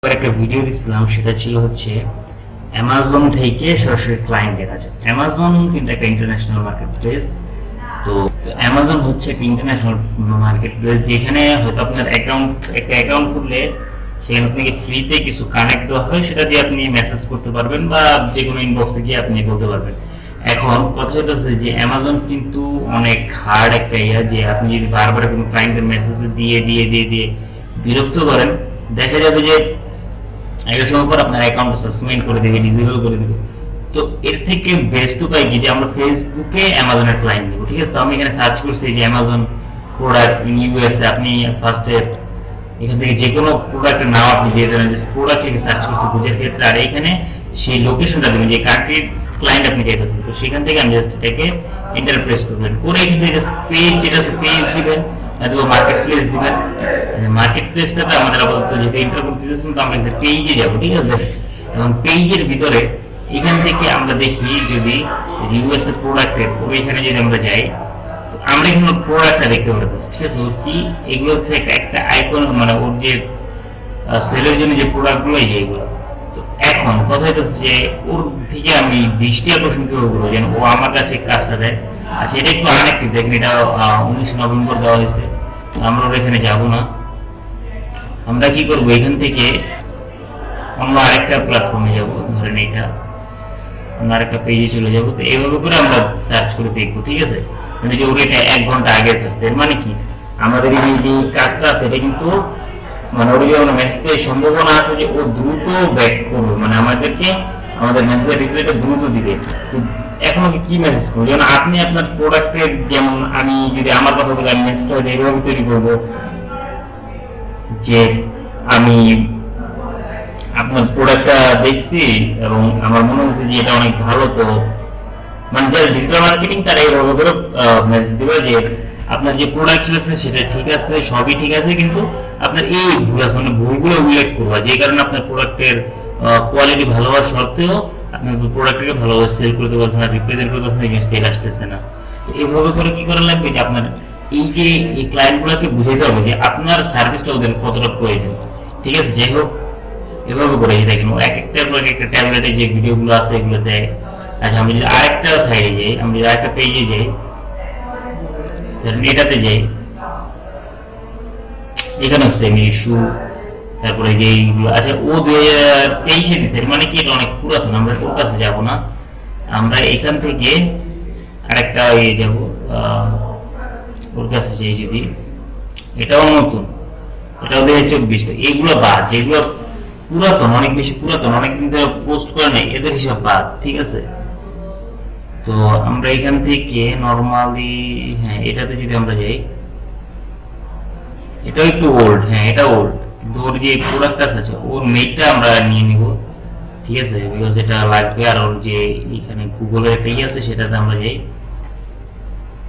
একটা ভিডিও দিছিলাম, সেটা ছিল হচ্ছে অ্যামাজন থেকে সরাসরি ক্লায়েন্ট দেখা যায়। অ্যামাজন কিন্তু একটা ইন্টারন্যাশনাল মার্কেট প্লেস। তো অ্যামাজন হচ্ছে একটা ইন্টারন্যাশনাল মার্কেট প্লেস, যেখানে হয়তো আপনার একটা অ্যাকাউন্ট খুললে সেখানে আপনাকে ফ্রিতে কিছু কানেক্ট দেওয়া হয়, সেটা দিয়ে আপনি মেসেজ করতে পারবেন বা যে কোনো ইনবক্সে গিয়ে আপনি বলতে পারবেন। এখন কথা হচ্ছে যে অ্যামাজন কিন্তু অনেক হার্ড একটা ইয়া, যে আপনি যদি বারবার কোনো ক্লায়েন্টের মেসেজ দিয়ে দিয়ে দিয়ে দিয়ে বিরক্ত করেন, দেখা যাবে যে একটা সময় পর আপনার অ্যাকাউন্ট সাসপেন্ড করে দেবে, ডিসেবল করে দেবে। তো এর থেকে বেস্ট উপায় কি, যে আমরা ফেসবুকে অ্যামাজনের ক্লায়েন্ট দেবো। ঠিক আছে, তো আমি এখানে সার্চ করছি যে অ্যামাজন প্রোডাক্ট ইন ইউএসএ। আপনি ফার্স্টে এখান থেকে যে কোনো প্রোডাক্টের নাম আপনি দিয়ে দেবেন, যে প্রোডাক্ট থেকে সার্চ করছি বুঝের ক্ষেত্রে, আর এখানে সেই লোকেশনটা দেবেন যে কান্ট্রির ক্লায়েন্ট আপনি চাইতেছেন। তো সেখান থেকে আমি জাস্ট এটাকে এন্টার প্রেস করবেন, করে এখান থেকে জাস্ট পেজ, যেটা আছে পেজ দিবেন অথবা মার্কেট প্লেস দিবেন। মার্কেট প্লেসটাতে আমাদের আপাতত যেহেতু ইন্টার করতে দিয়েছেন, তো আমরা পেজে যাবো। ঠিক আছে, এবং পেজের ভিতরে এখান থেকে আমরা দেখি যদি ইউএসএ প্রোডাক্টের ওইখানে যদি আমরা যাই, আমরা এখানে প্রোডাক্টটা দেখতে পাচ্ছি। ঠিক আছে, ওর কি এগুলো থেকে একটা আইকন, মানে ওর যে সেলের জন্য যে প্রোডাক্টগুলো এইগুলো। তো এখন কথা হচ্ছে যে ওর থেকে আমি দৃষ্টি আকর্ষণ করবো যেন ও আমার কাছে কাজটা দেয়। আচ্ছা, এটা একটু আনএক্টিভ, দেখেন এটা 19 নভেম্বর দেওয়া হয়েছে। আমরা ওর এখানে যাবো না, আমরা কি করবো এখান থেকে অন্য আরেকটা প্ল্যাটফর্মে যাবো, ধরেন এটা অন্য আরেকটা পেজে চলে যাবো। তো এইভাবে করে আমরা সার্চ করে দেখবো। ঠিক আছে, মানে যে ওর এটা 1 ঘন্টা আগে আসছে, এর মানে কি আমাদের এই যে কাজটা আছে এটা কিন্তু মানে ওর যেমন মেসেজের সম্ভাবনা আছে যে ও দ্রুত ব্যাক করবে, মানে আমাদেরকে আমাদের মেসেজের রিপ্লাইটা দ্রুত দিবে। তো এখন কি মেসেজ করবো, যেমন আপনি আপনার প্রোডাক্টের, যেমন আমি যদি আমার কথা বলি, আমি মেসেজটা এইভাবে তৈরি করবো যে আমি আপনার প্রোডাক্টটা দেখছি এবং আমার মনে হচ্ছে যে এটা অনেক ভালো। তো মানে যারা ডিজিটাল মার্কেটিং তারা এইভাবে করে মেসেজ দিবে যে আপনার যে প্রোডাক্ট আছে সেটা ঠিক আছে, সবই ঠিক আছে, কিন্তু আপনার এই ভুল আছে, মানে ভুলগুলো উল্লেখ করবা, যে কারণে আপনার প্রোডাক্টের কোয়ালিটি ভালো হওয়ার সত্ত্বেও আপনার প্রোডাক্টকে ভালোভাবে সেল করতে পারছেন না, রিপ্রেজেন্ট করতে পারছেন না, সেল আসতেছে না। তো এইভাবে করে কি করা লাগবে, যে আপনার এই যে এই ক্লায়েন্টগুলোকে বুঝাইতে হবে যে আপনার সার্ভিসটা ওদের কতটা প্রয়োজন। ঠিক আছে, যাই হোক এভাবে করে দেখেন এক একটা ট্যাবলেটে যে ভিডিওগুলো আছে এগুলো দেয়। আচ্ছা, আমি যদি আরেকটা সাইডে যাই, আমি যদি আরেকটা পেজে যাই, এটাতে যাই, এখানে হচ্ছে ইস্যু, তারপরে যে এইগুলো আচ্ছা ও 2023-এ দিচ্ছে, মানে কি এটা অনেক পুরাতন, আমরা ওর কাছে যাবো না। আমরা এখান থেকে আরেকটা ইয়ে যাবো, ওর কাছে যাই, যদি এটাও নতুন, এটাও 2024। এগুলো বাদ, যেগুলো পুরাতন, অনেক বেশি পুরাতন, অনেকদিন ধরে পোস্ট করে নেই, এদের হিসাব বাদ। ঠিক আছে, তো আমরা এখান থেকে নরমালি, হ্যাঁ এটাতে যদি আমরা যাই, এটাও একটু ওল্ড, হ্যাঁ এটা ওল্ড, কিন্তু ওর যে প্রোডাক্ট আছে ওর মেইলটা আমরা নিয়ে নিব। ঠিক আছে, বিকজ এটা লাগবে। আর ওর যে এখানে গুগলের একটা ইয়ে আছে সেটাতে আমরা যাই,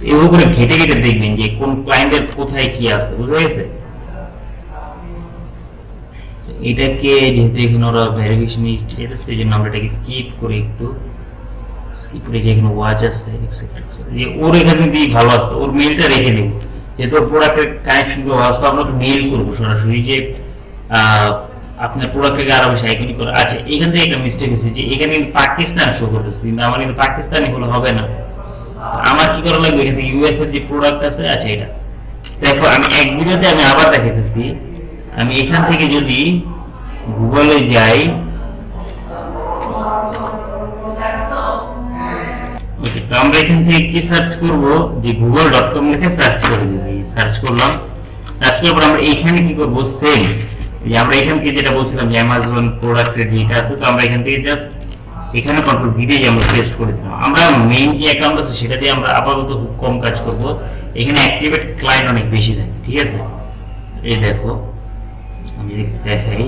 এভাবে করে ঘেটে ঘেটে দেখবেন যে কোন ক্লায়েন্টের কোথায় কি আছে, বুঝা গেছে। এটাকে যেহেতু এখানে ওরা ভেরিফিকেশন যেতেছে, এই জন্য আমরা এটাকে স্কিপ করে একটু স্কিপ করে, যে এখানে ওয়াচ আছে যে ওর এখানে দিয়ে ভালো আসতো, ওর মেইলটা রেখে দেবো, যেহেতু ওর প্রোডাক্টের কানেকশন গুলো আসতো, আমরা মেইল করবো সরাসরি যে আপনার প্রোডাক্টটাকে আরো বেশি আইকনিক করে। আচ্ছা, এখান থেকে একটা মিস্টেক হচ্ছে যে এখানে পাকিস্তান শো করতেছে, কিন্তু আমার কিন্তু পাকিস্তানি হলে হবে না। আমার কি করা লাগবে, এখান থেকে ইউএস এর যে প্রোডাক্ট আছে, আচ্ছা এটা দেখো, আমি এক ভিডিওতে আমি আবার দেখাতেছি। আমি এখান থেকে যদি গুগলে যাই, তো আমরা এখান থেকে কি সার্চ করব, যে google.com লিখে সার্চ করে দিই, সার্চ করলাম। সার্চ করার পর আমরা এখানে কি করব, সেল, যে আমরা এখান থেকে যেটা বলছিলাম যে অ্যামাজন প্রোডাক্টের যেটা আছে, তো আমরা এখান থেকে জাস্ট এখানে কন্ট্রোল ভি দিয়ে আমরা পেস্ট করে দিলাম। আমরা মেইন যে অ্যাকাউন্ট আছে সেটা দিয়ে আমরা আপাতত খুব কম কাজ করব, এখানে অ্যাক্টিভেট ক্লায়েন্ট অনেক বেশি থাকে। ঠিক আছে, এই দেখো আমি দেখাই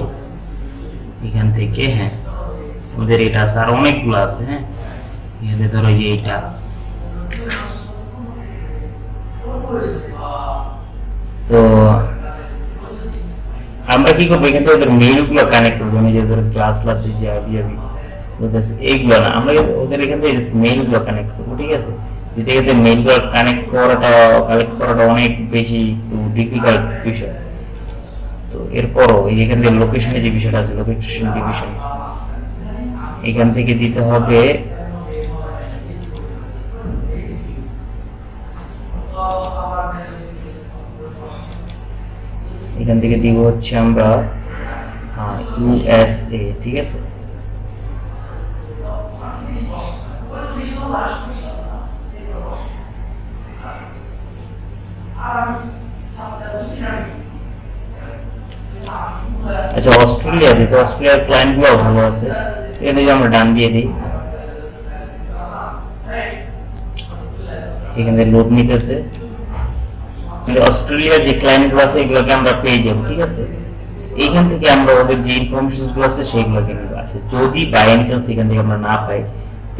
এখান থেকে, হ্যাঁ ওদের এটা আছে, আর অনেকগুলো আছে। হ্যাঁ, এখানে ধরো যে এইটা, তো আমরা কি করবো, এখান থেকে ওদের মেইল গুলো কানেক্ট করবো, আমি যে ধরো ক্লাস এইগুলো না, আমরা ওদের এখান থেকে মেইল গুলো কানেক্ট করবো। ঠিক আছে, যদি এখানে মেইল গুলো কালেক্ট করাটা অনেক বেশি ডিফিকাল্ট বিষয়। তো এরপরও এখান থেকে লোকেশনের যে বিষয়টা আছে, লোকেশন ডিভিশন এখান থেকে দিতে হবে এখান থেকে দিব হচ্ছে আমরা USA, ঠিক আছে। আচ্ছা, অস্ট্রেলিয়া দিতে, অস্ট্রেলিয়ার ক্লায়েন্ট গুলো ভালো আছে, এখানে আমরা ডান দিয়ে দিই। এখানে লোড নিতেছে, অস্ট্রেলিয়ার যে ক্লায়েন্ট গুলো আছে এগুলোকে আমরা পেয়ে যাবো, ঠিক আছে। এইখান থেকে আমরা ওদের যে ইনফরমেশন গুলো আছে সেগুলোকে নিব। আছে যদি বাই এনি চান্স এখান থেকে আমরা না পাই,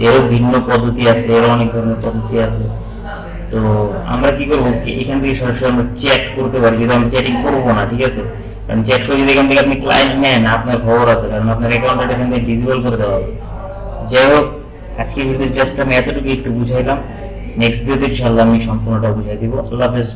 এরও ভিন্ন পদ্ধতি আছে, এরও অনেক ধরনের পদ্ধতি আছে। তো আমরা কি করবো, এখান থেকে সরাসরি আমরা চ্যাট করতে পারি, যদি আমরা চ্যাটিং করবো না, ঠিক আছে। কারণ চ্যাট করে যদি এখান থেকে আপনি ক্লায়েন্ট নেন, আপনার খবর আছে, কারণ আপনার অ্যাকাউন্টটা এখান থেকে ডিসেবল করে দেওয়া হবে। যাই হোক, আজকের ভিডিও জাস্ট আমি এতটুকু একটু বুঝাইলাম। নেক্সট ভিডিওতে ইনশাআল্লাহ আমি সম্পূর্ণটা বুঝাই দিব। আল্লাহ হাফেজ।